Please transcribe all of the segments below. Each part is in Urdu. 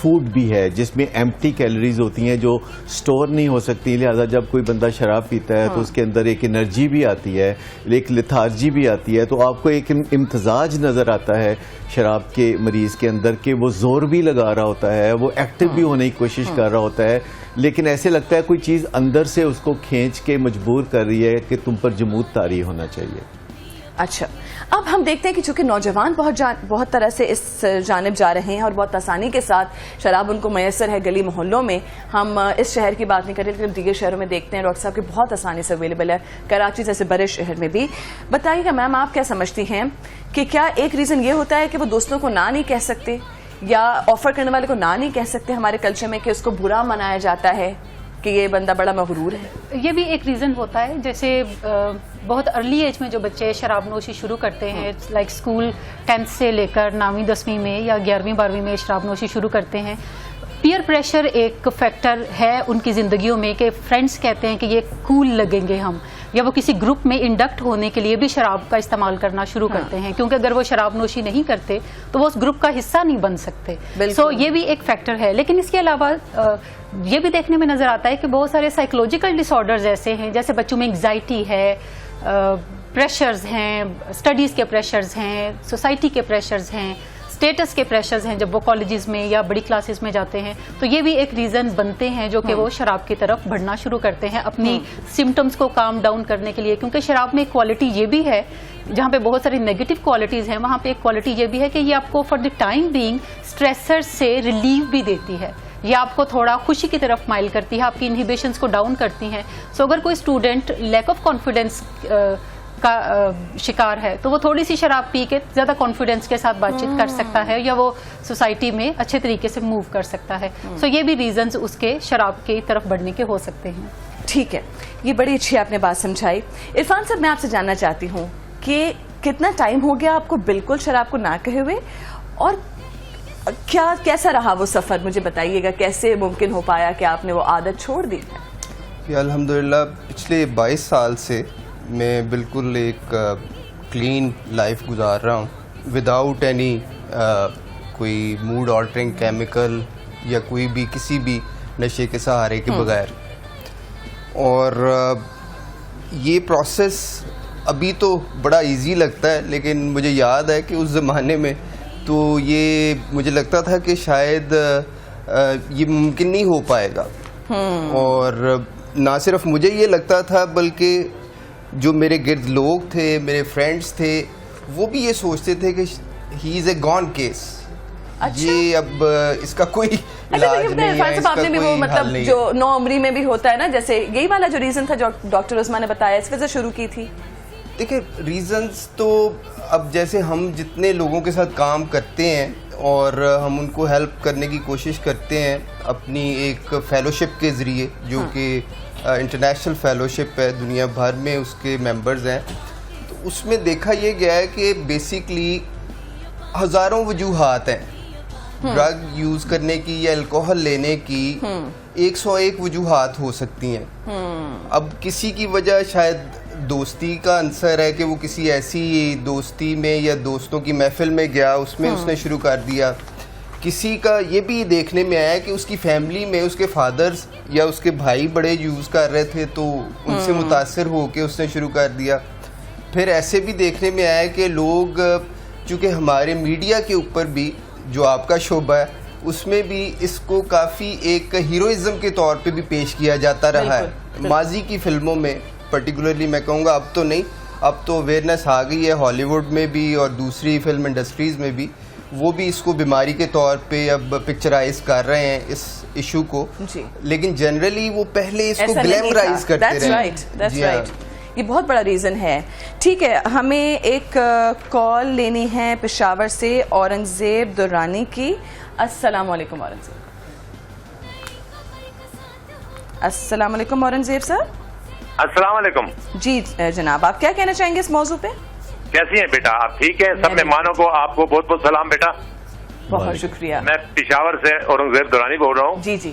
فوڈ بھی ہے جس میں ایمپٹی کیلوریز ہوتی ہیں جو سٹور نہیں ہو سکتی, لہذا جب کوئی بندہ شراب پیتا ہے تو اس کے اندر ایک انرجی بھی آتی ہے, ایک لتھارجی بھی آتی ہے, تو آپ کو ایک امتزاج نظر آتا ہے شراب کے مریض کے اندر کہ وہ زور بھی لگا رہا ہوتا ہے, وہ ایکٹیو بھی ہونے کی کوشش کر رہا ہوتا ہے, لیکن ایسے لگتا ہے کوئی چیز اندر سے اس کو کھینچ کے مجبور کر رہی ہے کہ تم پر جمود طاری ہونا چاہیے. اچھا, اب ہم دیکھتے ہیں کہ چونکہ نوجوان بہت طرح سے اس جانب جا رہے ہیں اور بہت آسانی کے ساتھ شراب ان کو میسر ہے گلی محلوں میں. ہم اس شہر کی بات نہیں کر رہے لیکن دیگر شہروں میں دیکھتے ہیں ڈاکٹر صاحب کہ بہت آسانی سے اویلیبل ہے, کراچی جیسے بڑے شہر میں بھی. بتائیے گا میم, آپ کیا سمجھتی ہیں کہ کیا ایک ریزن یہ ہوتا ہے کہ وہ دوستوں کو نہ نہیں کہہ سکتے, یا آفر کرنے والے کو نہ نہیں کہہ سکتے ہمارے کلچر میں کہ اس کو برا منایا جاتا ہے کہ یہ بندہ بڑا مغرور ہے؟ یہ بھی ایک ریزن ہوتا ہے. جیسے بہت ارلی ایج میں جو بچے شراب نوشی شروع کرتے ہیں, لائک اسکول 10th سے لے کر 9ویں 10ویں میں یا 11ویں 12ویں میں شراب نوشی شروع کرتے ہیں. پیئر پریشر ایک فیکٹر ہے ان کی زندگیوں میں کہ فرینڈس کہتے ہیں کہ یہ کول لگیں گے ہم, یا وہ کسی گروپ میں انڈکٹ ہونے کے لیے بھی شراب کا استعمال کرنا شروع کرتے ہیں, کیونکہ اگر وہ شراب نوشی نہیں کرتے تو وہ اس گروپ کا حصہ نہیں بن سکتے. سو یہ بھی ایک فیکٹر ہے. لیکن اس کے علاوہ یہ بھی دیکھنے میں نظر آتا ہے کہ بہت سارے سائیکولوجیکل ڈس آرڈرز ایسے ہیں, جیسے بچوں میں انگزائٹی ہے, پریشرز ہیں, اسٹڈیز کے پریشرز ہیں, سوسائٹی کے پریشرز ہیں, اسٹیٹس کے پریشرز ہیں جب وہ کالجز میں یا بڑی کلاسز میں جاتے ہیں. تو یہ بھی ایک ریزن بنتے ہیں جو کہ وہ شراب کی طرف بڑھنا شروع کرتے ہیں اپنی سمٹمز کو کام ڈاؤن کرنے کے لیے. کیونکہ شراب میں ایک کوالٹی یہ بھی ہے, جہاں پہ بہت ساری نیگیٹو کوالٹیز ہیں وہاں پہ ایک کوالٹی یہ بھی ہے کہ یہ آپ کو for the time being stressor سے ریلیف بھی دیتی ہے, یہ آپ کو تھوڑا خوشی کی طرف مائل کرتی ہے, آپ کی انہیبیشنز کو ڈاؤن کرتی ہیں. سو اگر کوئی اسٹوڈنٹ لیک آف کانفیڈینس کا شکار ہے تو وہ تھوڑی سی شراب پی کے زیادہ کانفیڈینس کے ساتھ بات چیت کر سکتا ہے, یا وہ سوسائٹی میں اچھے طریقے سے موو کر سکتا ہے. سو یہ بھی ریزنز اس کے شراب کی طرف بڑھنے کے ہو سکتے ہیں. ٹھیک ہے, یہ بڑی اچھی آپ نے بات سمجھائی. عرفان صاحب, میں آپ سے جاننا چاہتی ہوں کہ کتنا ٹائم ہو گیا آپ کو بالکل شراب کو نہ کہے ہوئے, اور کیسا رہا وہ سفر, مجھے بتائیے گا کیسے ممکن ہو پایا کہ آپ نے وہ عادت چھوڑ دی؟ الحمدللہ پچھلے 22 سال سے میں بالکل ایک کلین لائف گزار رہا ہوں, وداؤٹ اینی کوئی موڈ آلٹرنگ کیمیکل یا کوئی بھی کسی بھی نشے کے سہارے کے بغیر. اور یہ پروسیس ابھی تو بڑا ایزی لگتا ہے, لیکن مجھے یاد ہے کہ اس زمانے میں تو یہ مجھے لگتا تھا کہ شاید یہ ممکن نہیں ہو پائے گا. اور نہ صرف مجھے یہ لگتا تھا بلکہ جو میرے گرد لوگ تھے, میرے فرینڈس تھے, وہ بھی یہ سوچتے تھے کہ ہی از اے گون کیس, یہ اب اس کا کوئی علاج نہیں ہے, اس کا کوئی حل نہیں ہے. جو 9 عمری میں بھی ہوتا ہے نا, جیسے یہی والا جو ریزن تھا جو ڈاکٹر عثمان نے بتایا, اس وجہ سے شروع کی تھی. دیکھیں ریزنز تو اب جیسے ہم جتنے لوگوں کے ساتھ کام کرتے ہیں اور ہم ان کو ہیلپ کرنے کی کوشش کرتے ہیں اپنی ایک فیلوشپ کے ذریعے, جو کہ انٹرنیشنل فیلوشپ ہے, دنیا بھر میں اس کے ممبرز ہیں, تو اس میں دیکھا یہ گیا ہے کہ بیسیکلی ہزاروں وجوہات ہیں ڈرگ یوز کرنے کی یا الکوہل لینے کی. 101 وجوہات ہو سکتی ہیں. اب کسی کی وجہ شاید دوستی کا عنصر ہے کہ وہ کسی ایسی دوستی میں یا دوستوں کی محفل میں گیا, اس میں اس نے شروع کر دیا. کسی کا یہ بھی دیکھنے میں آیا کہ اس کی فیملی میں اس کے فادرز یا اس کے بھائی بڑے یوز کر رہے تھے تو ان سے متاثر ہو کے اس نے شروع کر دیا. پھر ایسے بھی دیکھنے میں آیا کہ لوگ, چونکہ ہمارے میڈیا کے اوپر بھی جو آپ کا شعبہ ہے اس میں بھی اس کو کافی ایک ہیروئزم کے طور پہ بھی پیش کیا جاتا رہا ہے. ماضی کی فلموں میں پرٹیکولرلی میں کہوں گا, اب تو نہیں, اب تو اویئرنیس آ گئی ہے ہالی ووڈ میں بھی اور دوسری فلم انڈسٹریز میں بھی, وہ بھی اس کو بیماری کے طور پہ اب پکچرائز کر رہے ہیں اس ایشو کو. لیکن جنرلی وہ پہلے اس کو گلیمرائز کرتے رہے. یہ بہت بڑا ریزن ہے. ٹھیک ہے, ہمیں ایک کال لینی ہے پشاور سے, اورنگزیب درانی کی. السلام علیکم اورنگزیب. السلام علیکم اورنگزیب صاحب. السلام علیکم. جی جناب, آپ کیا کہنا چاہیں گے اس موضوع پہ؟ کیسی ہیں بیٹا آپ؟ ٹھیک ہیں. سب مہمانوں کو آپ کو بہت بہت سلام بیٹا. بہت شکریہ. میں پشاور سے اورنگزیب دورانی بول رہا ہوں. جی جی.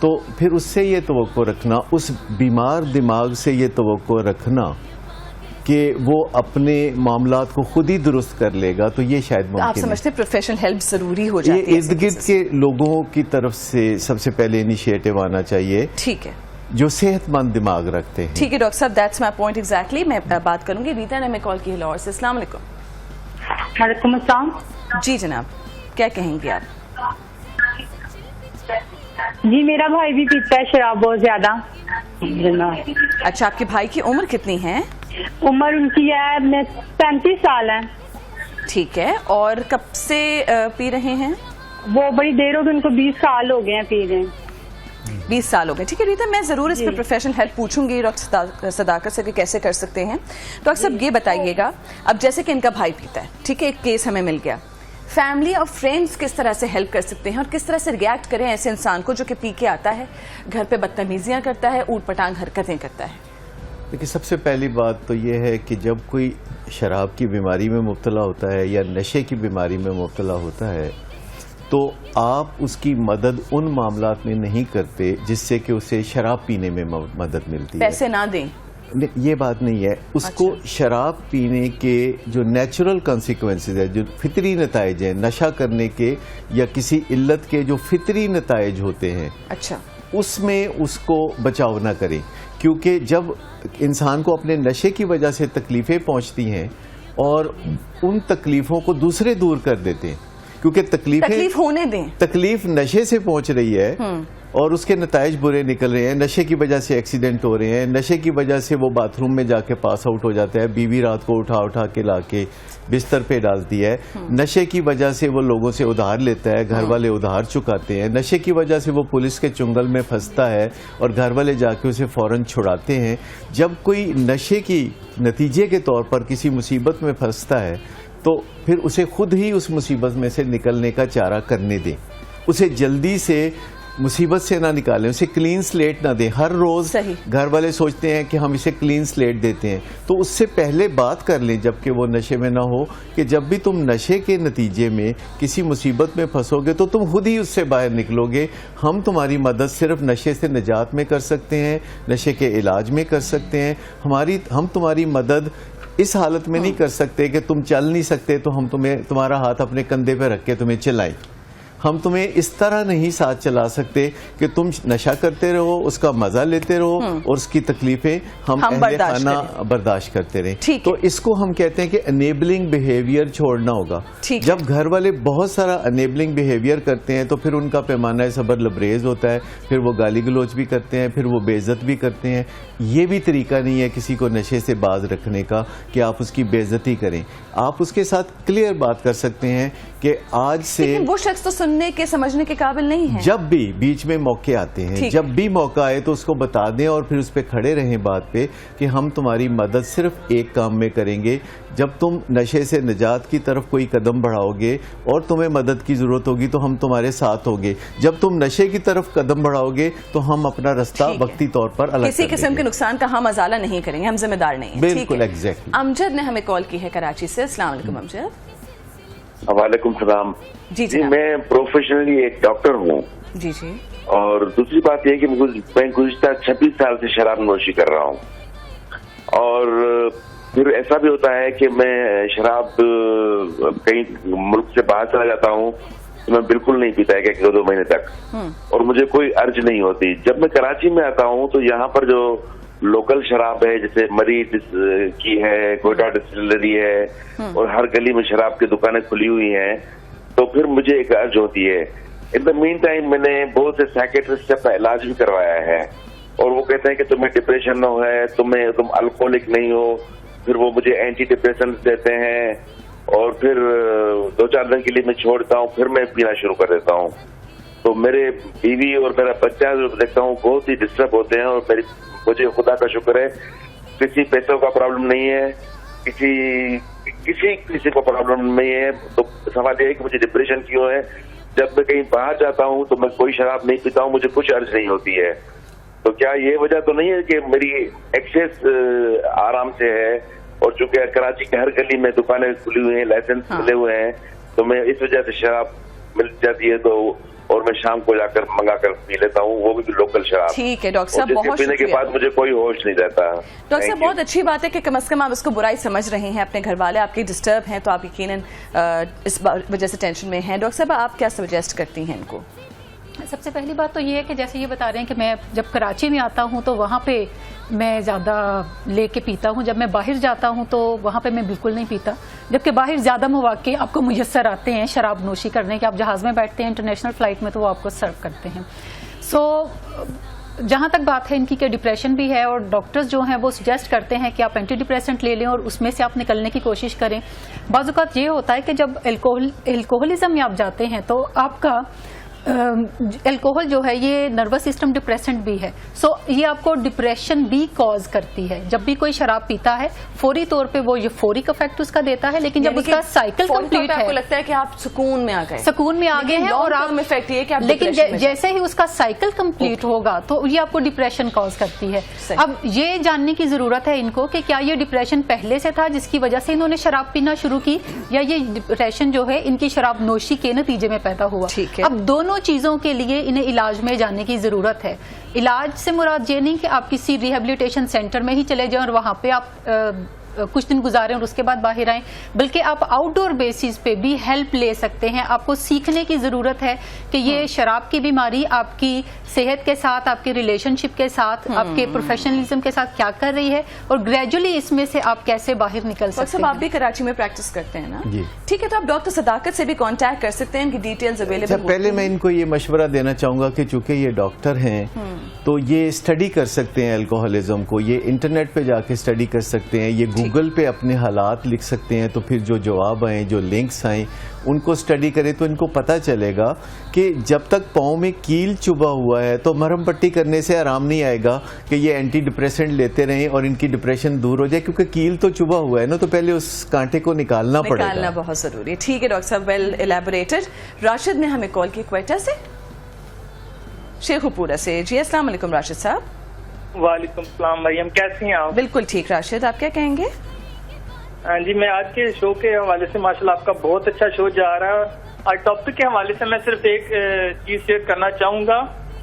تو پھر اس سے یہ توقع رکھنا, اس بیمار دماغ سے یہ توقع رکھنا کہ وہ اپنے معاملات کو خود ہی درست کر لے گا, تو یہ شاید ممکن ہے. آپ سمجھتے ہیں پروفیشنل ہیلپ ضروری ہو جاتی ہے؟ یہ ارد گرد کے لوگوں کی طرف سے سب سے پہلے انیشیٹو آنا چاہیے, ٹھیک ہے, جو صحت مند دماغ رکھتے ہیں. ٹھیک ہے ڈاکٹر صاحب, دیٹس مائی پوائنٹ ایگزیکٹلی. میں بات کروں گی. ریتا نے ہمیں کال کی ہے لاہور سے. السلام علیکم. وعلیکم السلام. جی جناب, کیا کہیں گے آپ؟ جی میرا بھائی بھی پیتا ہے شراب بہت زیادہ. اچھا, آپ کے بھائی کی عمر کتنی ہے؟ عمر ان کی ہے 35 سال ہے. ٹھیک ہے, اور کب سے پی رہے ہیں؟ وہ بڑی دیر ہو گئی, ان کو 20 سال ہو گئے ہیں پی رہے ہیں. 20 سال ہو گئے. ٹھیک ہے ریتا, میں ضرور اس پہ پروفیشنل ہیلپ پوچھوں گی ڈاکٹر صداقت سے کہ کیسے کر سکتے ہیں. ڈاکٹر صاحب یہ بتائیے گا, اب جیسے کہ ان کا بھائی پیتا ہے, ٹھیک ہے, ایک کیس ہمیں مل گیا, فیملی اور فرینڈز کس طرح سے ہیلپ کر سکتے ہیں اور کس طرح سے ریئیکٹ کریں ایسے انسان کو جو کہ پی کے آتا ہے, گھر پہ بدتمیزیاں کرتا ہے, اوٹ پٹانگ حرکتیں کرتا ہے؟ دیکھیے, سب سے پہلی بات تو یہ ہے کہ جب کوئی شراب کی بیماری میں مبتلا ہوتا ہے یا نشے کی بیماری میں مبتلا ہوتا ہے, تو آپ اس کی مدد ان معاملات میں نہیں کرتے جس سے کہ اسے شراب پینے میں مدد ملتی ہے. پیسے نہ دیں, یہ بات نہیں ہے. اس کو شراب پینے کے جو نیچرل کانسیکوینسز ہے, جو فطری نتائج ہیں نشہ کرنے کے یا کسی علت کے جو فطری نتائج ہوتے ہیں, اچھا, اس میں اس کو بچاؤ نہ کریں. کیونکہ جب انسان کو اپنے نشے کی وجہ سے تکلیفیں پہنچتی ہیں اور ان تکلیفوں کو دوسرے دور کر دیتے ہیں, کیونکہ تکلیف ہونے دیں, تکلیف نشے سے پہنچ رہی ہے اور اس کے نتائج برے نکل رہے ہیں. نشے کی وجہ سے ایکسیڈنٹ ہو رہے ہیں, نشے کی وجہ سے وہ باتھ روم میں جا کے پاس آؤٹ ہو جاتا ہے, بیوی رات کو اٹھا کے لا کے بستر پہ ڈالتی ہے. نشے کی وجہ سے وہ لوگوں سے ادھار لیتا ہے, گھر والے ادھار چکاتے ہیں. نشے کی وجہ سے وہ پولیس کے چنگل میں پھنستا ہے اور گھر والے جا کے اسے فوراً چھڑاتے ہیں. جب کوئی نشے کی نتیجے کے طور پر کسی مصیبت میں پھنستا ہے تو پھر اسے خود ہی اس مصیبت میں سے نکلنے کا چارہ کرنے دیں. اسے جلدی سے مصیبت سے نہ نکالیں, اسے کلین سلیٹ نہ دیں. ہر روز گھر والے سوچتے ہیں کہ ہم اسے کلین سلیٹ دیتے ہیں, تو اس سے پہلے بات کر لیں جبکہ وہ نشے میں نہ ہو کہ جب بھی تم نشے کے نتیجے میں کسی مصیبت میں پھنسو گے تو تم خود ہی اس سے باہر نکلو گے. ہم تمہاری مدد صرف نشے سے نجات میں کر سکتے ہیں, نشے کے علاج میں کر سکتے ہیں. ہم تمہاری مدد اس حالت میں نہیں کر سکتے کہ تم چل نہیں سکتے تو ہم تمہارا ہاتھ اپنے کندھے پہ رکھ کے تمہیں چلائیں. ہم تمہیں اس طرح نہیں ساتھ چلا سکتے کہ تم نشہ کرتے رہو, اس کا مزہ لیتے رہو اور اس کی تکلیفیں ہم اہل خانہ برداشت کرتے رہیں. تو اس کو ہم کہتے ہیں کہ انیبلنگ بیہیویئر چھوڑنا ہوگا. جب گھر والے بہت سارا انیبلنگ بیہیویئر کرتے ہیں تو پھر ان کا پیمانہ صبر لبریز ہوتا ہے, پھر وہ گالی گلوچ بھی کرتے ہیں, پھر وہ بے عزت بھی کرتے ہیں. یہ بھی طریقہ نہیں ہے کسی کو نشے سے باز رکھنے کا کہ آپ اس کی بے عزتی کریں. آپ اس کے ساتھ کلیئر بات کر سکتے ہیں کہ آج سے وہ شخص تو سننے کے سمجھنے کے قابل نہیں ہے. جب بھی بیچ میں موقع آتے ہیں, جب بھی موقع آئے تو اس کو بتا دیں اور پھر اس پہ کھڑے رہیں بات پہ کہ ہم تمہاری مدد صرف ایک کام میں کریں گے. جب تم نشے سے نجات کی طرف کوئی قدم بڑھاؤ گے اور تمہیں مدد کی ضرورت ہوگی تو ہم تمہارے ساتھ ہوں گے. جب تم نشے کی طرف قدم بڑھاؤ گے تو ہم اپنا رستہ وقتی طور پر الگ کسی قسم کے نقصان کا ہم ازالہ نہیں کریں گے, ہم ذمہ دار نہیں ہیں. بالکل ایگزیکٹلی. امجد نے ہمیں کال کی ہے کراچی سے. السلام علیکم امجد. وعلیکم السلام. جی میں پروفیشنلی ایک ڈاکٹر ہوں. جی جی. اور دوسری بات یہ کہ میں گزشتہ 26 سال سے شراب نوشی کر رہا ہوں, اور پھر ایسا بھی ہوتا ہے کہ میں شراب کہیں ملک سے باہر چلا جاتا ہوں تو میں بالکل نہیں پیتا ہے 1-2 مہینے تک, اور مجھے کوئی ارج نہیں ہوتی. جب میں کراچی میں آتا ہوں تو یہاں پر جو لوکل شراب ہے جیسے مری کی ہے, کوئٹہ ڈسٹلری ہے, اور ہر گلی میں شراب کی دکانیں کھلی ہوئی ہیں, تو پھر مجھے ایک ارج ہوتی ہے. ان دا مین ٹائم میں نے بہت سے سائیکیٹرسٹ سے اپنا علاج بھی کروایا ہے, اور وہ کہتے ہیں کہ تمہیں ڈپریشن نہ ہے, تم الکوہلک نہیں ہو. پھر وہ مجھے اینٹی ڈپریشنز دیتے ہیں, اور پھر 2-4 دن کے لیے میں چھوڑتا ہوں, پھر میں پینا شروع کر دیتا ہوں. تو میرے بیوی اور میرا بچہ جو دیکھتا ہوں بہت ہی ڈسٹرب ہوتے ہیں, اور مجھے خدا کا شکر ہے کسی پیسوں کا پرابلم نہیں ہے, کسی کو پرابلم نہیں ہے. تو سوال یہ ہے کہ مجھے ڈپریشن کیوں ہے. جب میں کہیں باہر جاتا ہوں تو میں کوئی شراب نہیں پیتا ہوں, مجھے کچھ ارج نہیں ہوتی ہے. تو کیا یہ وجہ تو نہیں ہے کہ میری ایکسیس آرام سے ہے, اور چونکہ کراچی کے ہر گلی میں دکانیں کھلی ہوئی ہیں, لائسنس ملے ہوئے ہیں, تو میں اس وجہ سے شراب مل جاتی ہے تو اور میں شام کو جا کر منگا کر پی لیتا ہوں, وہ بھی لوکل شراب. ٹھیک ہے ڈاکٹر صاحب, جس کے بہت پینے کے شکریہ. بعد مجھے کوئی ہوش نہیں رہتا. ڈاکٹر صاحب بہت اچھی بات ہے کہ کم از کم آپ اس کو برائی سمجھ رہے ہیں. اپنے گھر والے آپ کے ڈسٹرب ہیں تو آپ یقیناً اس وجہ سے ٹینشن میں ہیں. ڈاکٹر صاحب آپ کیا سجیسٹ کرتی ہیں ان کو؟ سب سے پہلی بات تو یہ ہے کہ جیسے یہ بتا رہے ہیں کہ میں جب کراچی میں آتا ہوں تو وہاں پہ میں زیادہ لے کے پیتا ہوں, جب میں باہر جاتا ہوں تو وہاں پہ میں بالکل نہیں پیتا, جبکہ باہر زیادہ مواقع آپ کو میسر آتے ہیں شراب نوشی کرنے کے. آپ جہاز میں بیٹھتے ہیں انٹرنیشنل فلائٹ میں تو وہ آپ کو سرو کرتے ہیں. سو جہاں تک بات ہے ان کی کہ ڈپریشن بھی ہے, اور ڈاکٹرز جو ہیں وہ سجیسٹ کرتے ہیں کہ آپ اینٹی ڈپریسنٹ لے لیں اور اس میں سے آپ نکلنے کی کوشش کریں. بعض اوقات یہ ہوتا ہے کہ جب الکوہلزم میں آپ جاتے ہیں تو آپ کا الکوہل جو ہے یہ نروس سسٹم ڈپریسنٹ بھی ہے. سو یہ آپ کو ڈپریشن بھی کاز کرتی ہے. جب بھی کوئی شراب پیتا ہے فوری طور پہ وہ یوفورک افیکٹ اس کا دیتا ہے, لیکن جب اس کا سائیکل کمپلیٹ ہے آپ کو لگتا ہے کہ آپ سکون میں آ گئے, سکون میں آگے ہیں, اور آپ افیکٹ یہ کہ آپ لیکن جیسے ہی اس کا سائیکل کمپلیٹ ہوگا تو یہ آپ کو ڈپریشن کاز کرتی ہے. اب یہ جاننے کی ضرورت ہے ان کو کہ کیا یہ ڈپریشن پہلے سے تھا جس کی وجہ سے انہوں نے شراب پینا شروع کی, یا یہ ڈپریشن جو ہے ان کی شراب نوشی کے نتیجے میں پیدا ہوا. اب دونوں چیزوں کے لیے انہیں علاج میں جانے کی ضرورت ہے. علاج سے مراد یہ نہیں کہ آپ کسی ریہیبلیٹیشن سینٹر میں ہی چلے جائیں اور وہاں پہ آپ کچھ دن گزاریں اور اس کے بعد باہر آئیں, بلکہ آپ آؤٹ ڈور بیسس پہ بھی ہیلپ لے سکتے ہیں. آپ کو سیکھنے کی ضرورت ہے کہ یہ شراب کی بیماری آپ کی صحت کے ساتھ, آپ کی ریلیشن شپ کے ساتھ, آپ کے پروفیشنلزم کے ساتھ کیا کر رہی ہے, اور گریجولی اس میں سے آپ کیسے باہر نکل سکتے ہیں. آپ بھی کراچی میں پریکٹس کرتے ہیں نا؟ ٹھیک ہے, تو آپ ڈاکٹر صداقت سے بھی کانٹیکٹ کر سکتے ہیں, ان کی ڈیٹیلز اویلیبل. پہلے میں ان کو یہ مشورہ دینا چاہوں گا کہ چونکہ یہ ڈاکٹر ہیں تو یہ اسٹڈی کر سکتے ہیں الکوہلزم کو, یہ انٹرنیٹ پہ جا کے اسٹڈی کر سکتے ہیں, یہ گوگل پہ اپنے حالات لکھ سکتے ہیں, تو پھر جو جواب آئیں, جو لنکس آئیں, ان کو اسٹڈی کریں تو ان کو پتہ چلے گا کہ جب تک پاؤں میں کیل چبھا ہوا ہے تو مرہم پٹی کرنے سے آرام نہیں آئے گا کہ یہ اینٹی ڈپریسنٹ لیتے رہیں اور ان کی ڈپریشن دور ہو جائے, کیونکہ کیل تو چبھا ہوا ہے نا, تو پہلے اس کانٹے کو نکالنا پڑے گا. نکالنا بہت ضروری ہے. ٹھیک ہے ڈاکٹر صاحب, ویل الیبوریٹڈ. راشد نے ہمیں کال کی کوئٹہ سے, شیخو پورہ سے. جی السلام علیکم راشد صاحب. وعلیکم السلام مریم, کیسی ہیں آپ؟ بالکل ٹھیک راشد, آپ کیا کہیں گے؟ جی میں آج کے شو کے حوالے سے ماشاءاللہ آپ کا بہت اچھا شو جا رہا ہے, اور ٹاپک کے حوالے سے میں صرف ایک چیز شیئر کرنا چاہوں گا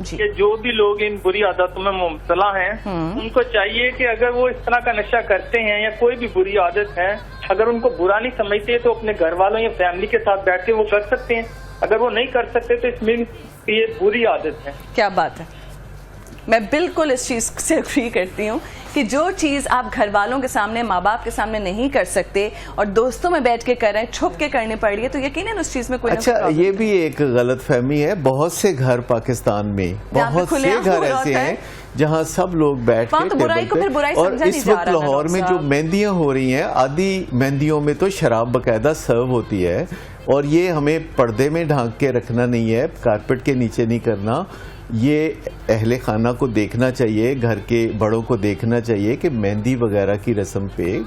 کہ جو بھی لوگ ان بری عادتوں میں مبتلا ہیں ان کو چاہیے کہ اگر وہ اس طرح کا نشہ کرتے ہیں یا کوئی بھی بری عادت ہے, اگر ان کو برا نہیں سمجھتے تو اپنے گھر والوں یا فیملی کے ساتھ بیٹھ کے وہ کر سکتے ہیں. اگر وہ نہیں کر سکتے تو اس میں یہ بری عادت ہے. کیا بات ہے, میں بالکل اس چیز سے اگری کرتی ہوں کہ جو چیز آپ گھر والوں کے سامنے, ماں باپ کے سامنے نہیں کر سکتے اور دوستوں میں بیٹھ کے کر رہے ہیں, چھپ کے کرنی پڑ رہی ہے, تو یقیناً اس چیز میں کوئی اچھا یہ بھی ایک غلط فہمی ہے. بہت سے گھر پاکستان میں, بہت سے گھر ایسے ہیں جہاں سب لوگ بیٹھ کے ٹیبل پہ, اور اس وقت لاہور میں جو مہندیاں ہو رہی ہیں, آدھی مہندیوں میں تو شراب باقاعدہ سرو ہوتی ہے, اور یہ ہمیں پردے میں ڈھانک کے رکھنا نہیں ہے, کارپیٹ کے نیچے نہیں کرنا. یہ اہل خانہ کو دیکھنا چاہیے, گھر کے بڑوں کو دیکھنا چاہیے کہ مہندی وغیرہ کی رسم پہ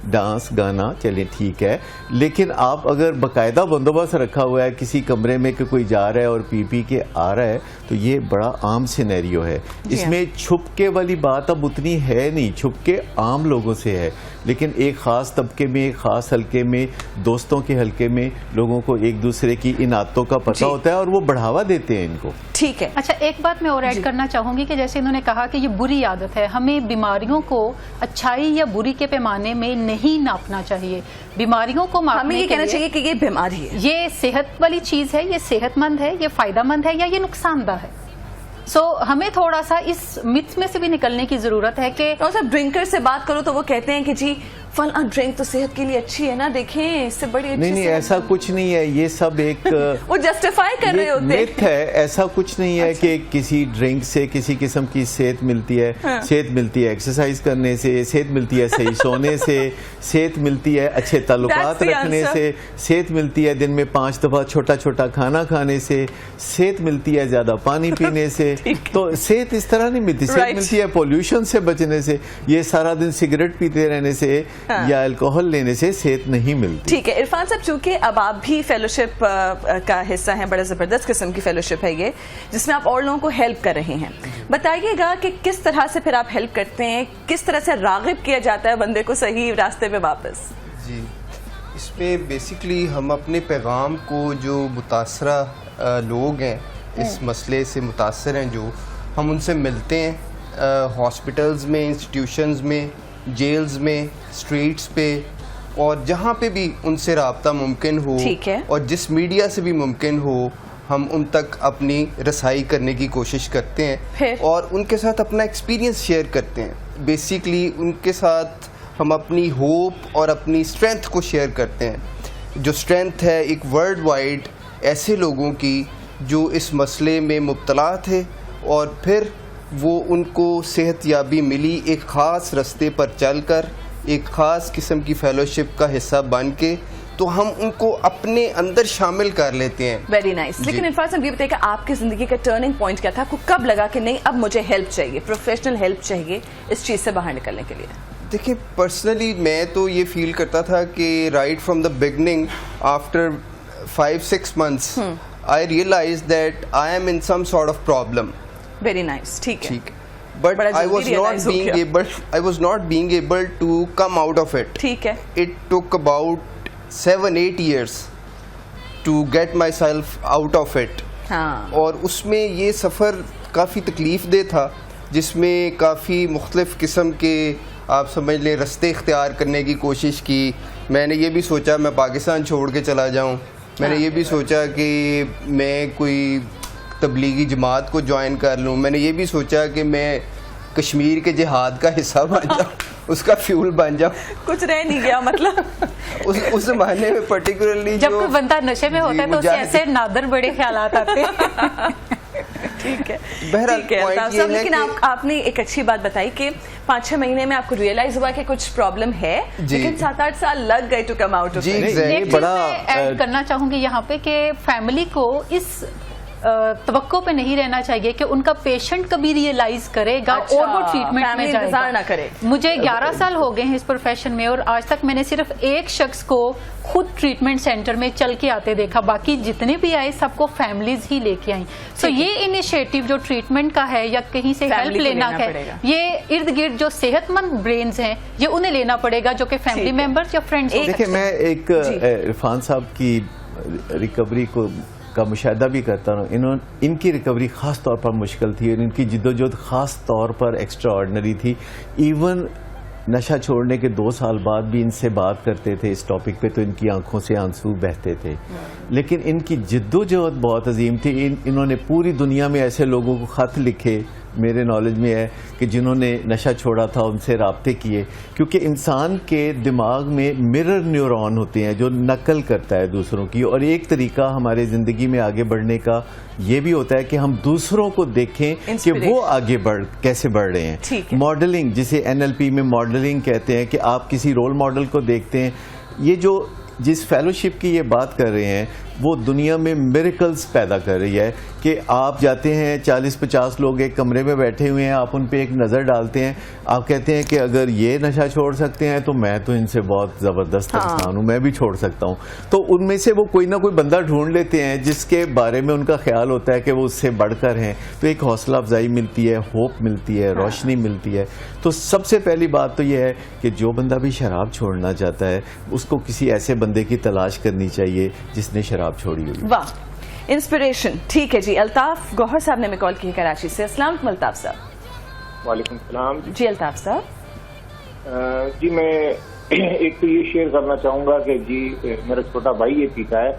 ڈانس گانا چلیں ٹھیک ہے, لیکن آپ اگر باقاعدہ بندوبست رکھا ہوا ہے کسی کمرے میں کہ کوئی جا رہا ہے اور پی پی کے آ رہا ہے, تو یہ بڑا عام سینیریو ہے. اس میں چھپ کے والی بات اب اتنی ہے نہیں, چھپ کے عام لوگوں سے ہے, لیکن ایک خاص طبقے میں, ایک خاص حلقے میں, دوستوں کے حلقے میں لوگوں کو ایک دوسرے کی ان عادتوں کا پتہ ہوتا ہے اور وہ بڑھاوا دیتے ہیں ان کو. ٹھیک ہے. اچھا ایک بات میں اور ایڈ کرنا چاہوں گی کہ جیسے انہوں نے کہا کہ یہ بری عادت ہے, ہمیں بیماریوں کو اچھائی یا بری کے پیمانے میں نہیں ناپنا چاہیے. بیماریوں کو ہمیں یہ کہنا چاہیے کہ یہ بیماری ہے, یہ صحت والی چیز ہے, یہ صحت مند ہے, یہ فائدہ مند ہے, یا یہ نقصان دہ ہے. سو ہمیں تھوڑا سا اس متھ میں سے بھی نکلنے کی ضرورت ہے کہ ڈرنکر سے بات کرو تو وہ کہتے ہیں کہ جی فلاں ڈرنک تو صحت کے لیے اچھی ہے نا, دیکھیں اس سے بڑی نہیں ایسا کچھ نہیں ہے, یہ سب ایک وہ جسٹیفائی کر رہے ہوتے ہیں, متھ ہے. ایسا کچھ نہیں ہے کہ کسی ڈرنک سے کسی قسم کی صحت ملتی ہے. صحت ملتی ہے ایکسرسائز کرنے سے, صحت ملتی ہے صحیح سونے سے, صحت ملتی ہے اچھے تعلقات رکھنے سے, صحت ملتی ہے دن میں 5 دفعہ چھوٹا چھوٹا کھانا کھانے سے, صحت ملتی ہے زیادہ پانی پینے سے. تو صحت اس طرح نہیں ملتی, صحت ملتی ہے پولوشن سے بچنے سے. یہ سارا دن سگریٹ پیتے رہنے سے یا الکوہل لینے سے صحت نہیں ملتی. ٹھیک ہے عرفان صاحب, چونکہ اب آپ بھی فیلوشپ کا حصہ ہیں, بڑا زبردست قسم کی فیلوشپ ہے یہ, جس میں آپ اور لوگوں کو ہیلپ کر رہے ہیں, بتائیے گا کہ کس طرح سے پھر آپ ہیلپ کرتے ہیں, کس طرح سے راغب کیا جاتا ہے بندے کو صحیح راستے پہ واپس؟ جی اس میں بیسیکلی ہم اپنے پیغام کو جو متاثرہ لوگ ہیں اس مسئلے سے متاثر ہیں جو ہم ان سے ملتے ہیں ہاسپٹلز میں, انسٹیٹیوشنز میں, جیلز میں, اسٹریٹس پہ, اور جہاں پہ بھی ان سے رابطہ ممکن ہو اور جس میڈیا سے بھی ممکن ہو ہم ان تک اپنی رسائی کرنے کی کوشش کرتے ہیں اور ان کے ساتھ اپنا ایکسپیرینس شیئر کرتے ہیں. بیسیکلی ان کے ساتھ ہم اپنی ہوپ اور اپنی اسٹرینتھ کو شیئر کرتے ہیں, جو اسٹرینتھ ہے ایک ورلڈ وائڈ ایسے لوگوں کی جو اس مسئلے میں مبتلا تھے اور پھر وہ ان کو صحت یابی ملی ایک خاص رستے پر چل کر, ایک خاص قسم کی فیلوشپ کا حصہ بن کے, تو ہم ان کو اپنے اندر شامل کر لیتے ہیں. Very nice. لیکن عرفان صاحب یہ بتائیے کہ آپ کی زندگی کا ٹرننگ پوائنٹ کیا تھا, آپ کو کب لگا کہ نہیں اب مجھے ہیلپ چاہیے, پروفیشنل ہیلپ چاہیے اس چیز سے باہر نکلنے کے لیے؟ دیکھیں پرسنلی میں تو یہ فیل کرتا تھا کہ right from the beginning after 5-6 months I realized that I am in some sort of problem. Very nice. ٹھیک ہے. But I was not being able to come out of it. ٹھیک ہے. It took about 7-8 years to get myself out of it. اور اس میں یہ سفر کافی تکلیف دہ تھا, جس میں کافی مختلف قسم کے آپ سمجھ لیں رستے اختیار کرنے کی کوشش کی. میں نے یہ بھی سوچا میں پاکستان چھوڑ کے چلا جاؤں, میں نے یہ بھی سوچا کہ میں کوئی تبلیغی جماعت کو جوائن کر لوں, میں نے یہ بھی سوچا کہ میں کشمیر کے جہاد کا حصہ بن جاؤں, اس کا فیول بن جاؤں. کچھ رہ نہیں گیا مطلب اس زمانے میں پرٹیکولرلی جب کوئی بندہ نشے میں ہوتا ہے تو اسے ایسے نادر بڑے خیالات آتے ہیں. ٹھیک ہے. لیکن آپ نے ایک اچھی بات بتائی کہ 5-6 مہینے میں آپ کو ریئلائز ہوا کہ کچھ پرابلم ہے, لیکن 7-8 سال لگ گئے to come out of it. ایک چیز میں ایڈ کرنا چاہوں گی یہاں پہ کہ فیملی کو اس توقع پہ نہیں رہنا چاہیے کہ ان کا پیشنٹ کبھی ریئلائز کرے گا اور وہ ٹریٹمنٹ میں جائے گا. نہ کرے. مجھے 11 سال ہو گئے ہیں اس پروفیشن میں اور آج تک میں نے صرف ایک شخص کو خود ٹریٹمنٹ سینٹر میں چل کے آتے دیکھا, باقی جتنے بھی آئے سب کو فیملیز ہی لے کے آئیں. سو یہ انیشیٹو جو ٹریٹمنٹ کا ہے یا کہیں سے ہیلپ لینا ہے, یہ ارد گرد جو صحت مند برینز ہیں یہ انہیں لینا پڑے گا جو کہ فیملی ممبرز یا فرینڈز. دیکھیں میں ایک عرفان صاحب کی ریکوری کا مشاہدہ بھی کرتا ہوں. ان کی ریکوری خاص طور پر مشکل تھی اور ان کی جدوجہد خاص طور پر ایکسٹرا آرڈنری تھی. ایون نشہ چھوڑنے کے 2 سال بعد بھی ان سے بات کرتے تھے اس ٹاپک پہ تو ان کی آنکھوں سے آنسو بہتے تھے, لیکن ان کی جدوجہد بہت عظیم تھی. انہوں نے پوری دنیا میں ایسے لوگوں کو خط لکھے, میرے نالج میں ہے کہ جنہوں نے نشہ چھوڑا تھا ان سے رابطے کیے, کیونکہ انسان کے دماغ میں مرر نیورون ہوتے ہیں جو نقل کرتا ہے دوسروں کی, اور ایک طریقہ ہمارے زندگی میں آگے بڑھنے کا یہ بھی ہوتا ہے کہ ہم دوسروں کو دیکھیں کہ وہ آگے کیسے بڑھ رہے ہیں. ماڈلنگ, جسے NLP میں ماڈلنگ کہتے ہیں, کہ آپ کسی رول ماڈل کو دیکھتے ہیں. یہ جس فیلوشپ کی یہ بات کر رہے ہیں وہ دنیا میں میریکلز پیدا کر رہی ہے کہ آپ جاتے ہیں 40-50 لوگ ایک کمرے میں بیٹھے ہوئے ہیں, آپ ان پہ ایک نظر ڈالتے ہیں, آپ کہتے ہیں کہ اگر یہ نشہ چھوڑ سکتے ہیں تو میں تو ان سے بہت زبردست انسان ہوں, میں بھی چھوڑ سکتا ہوں. تو ان میں سے وہ کوئی نہ کوئی بندہ ڈھونڈ لیتے ہیں جس کے بارے میں ان کا خیال ہوتا ہے کہ وہ اس سے بڑھ کر ہیں, تو ایک حوصلہ افزائی ملتی ہے, ہوپ ملتی ہے, روشنی ملتی ہے. تو سب سے پہلی بات تو یہ ہے کہ جو بندہ بھی شراب چھوڑنا چاہتا ہے اس کو کسی ایسے بندے کی تلاش کرنی چاہیے جس نے شراب چھوڑی ہوئی. واہ, انسپریشن. ٹھیک ہے جی, الطاف گوہر صاحب نے ہمیں کال کی ہے کراچی سے. السلام علیکم الطاف صاحب. وعلیکم السلام. جی الطاف صاحب. جی میں ایک تو یہ شیئر کرنا چاہوں گا کہ جی میرا چھوٹا بھائی یہ پیتا ہے,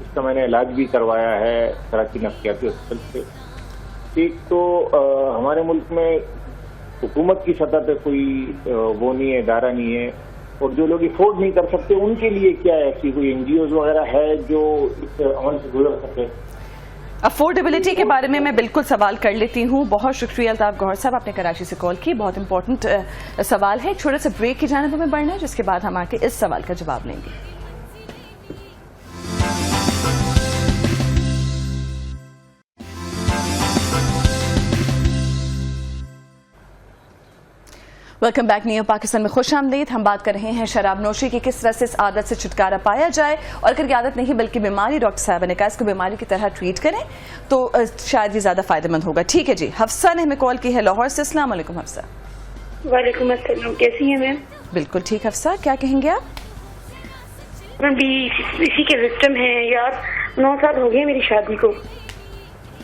اس کا میں نے علاج بھی کروایا ہے کراچی نفسیاتی ہاسپٹل سے. ایک تو ہمارے ملک میں حکومت کی سطح پہ کوئی وہ نہیں ہے, ادارہ نہیں ہے, اور جو لوگ افورڈ نہیں کر سکتے ان کے لیے کیا ایسی کوئی NGOs وغیرہ ہے جو اس عمل سے گزر سکے. افورڈیبلٹی کے بارے میں میں بالکل سوال کر لیتی ہوں. بہت شکریہ الطاف گوہر صاحب, آپ نے کراچی سے کال کی, بہت امپورٹنٹ سوال ہے. ایک چھوٹے سے بریک کی جانب ہمیں بڑھنا ہے, جس کے بعد ہم آ کے اس سوال کا جواب لیں گے. Welcome back. نیو پاکستان میں خوش آمدید. ہم بات کر رہے ہیں شراب نوشی کی, کس طرح سے اس عادت سے چھٹکارا پایا جائے, اور اگر یہ عادت نہیں بلکہ بیماری, ڈاکٹر صاحبہ نے کہا اس کو بیماری کی طرح ٹریٹ کریں تو شاید یہ زیادہ فائدہ مند ہوگا. ٹھیک ہے جی, حفصہ نے ہمیں کال کی ہے لاہور سے. السلام علیکم حفصہ. وعلیکم السلام, کیسی ہیں میم؟ بالکل ٹھیک. حفصہ کیا کہیں گے آپ؟ میم بھی اسی کے وکٹم ہیں یار, 9 سال ہو گئے میری شادی کو.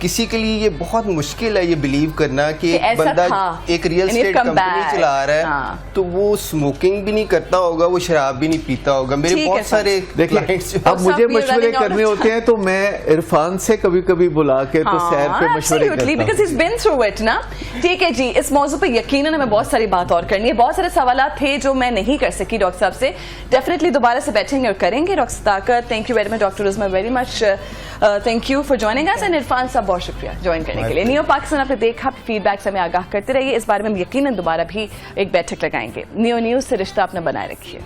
کسی کے لیے یہ بہت مشکل ہے یہ بلیو کرنا کہ ایک ایسا بندہ تھا ایک real and state you've come company back. چلا رہا ہے ہاں. تو وہ اسموکنگ بھی نہیں کرتا ہوگا, وہ شراب بھی نہیں پیتا ہوگا. میرے ٹھیک ہے بہت سارے دیکھیں clients جو اب مجھے مشورے کرنے ہوتے ہیں تو میں عرفان سے کبھی کبھی بلا کے تو سیر پہ مشورے کرتا ہوں. because he's been through it نا. ٹھیک ہے جی, اس موضوع پہ یقیناً ہمیں بہت ساری بات اور کرنی ہے. بہت سارے سوالات تھے جو میں نہیں کر سکی ڈاکٹر صاحب سے. ڈیفینیٹلی دوبارہ سے بیٹھیں گے اور کریں گے. Doctor Sadaqat, thank you very much. Doctor Uzma very much thank you for joining us. And Irfan sahib بہت شکریہ جوائن کرنے کے لیے. نیو پاکستان آپ نے دیکھا, فیڈ بیک سے ہمیں آگاہ کرتے رہیے. اس بارے میں ہم یقیناً دوبارہ بھی ایک بیٹھک لگائیں گے. نیو نیوز سے رشتہ اپنا بنائے رکھیے.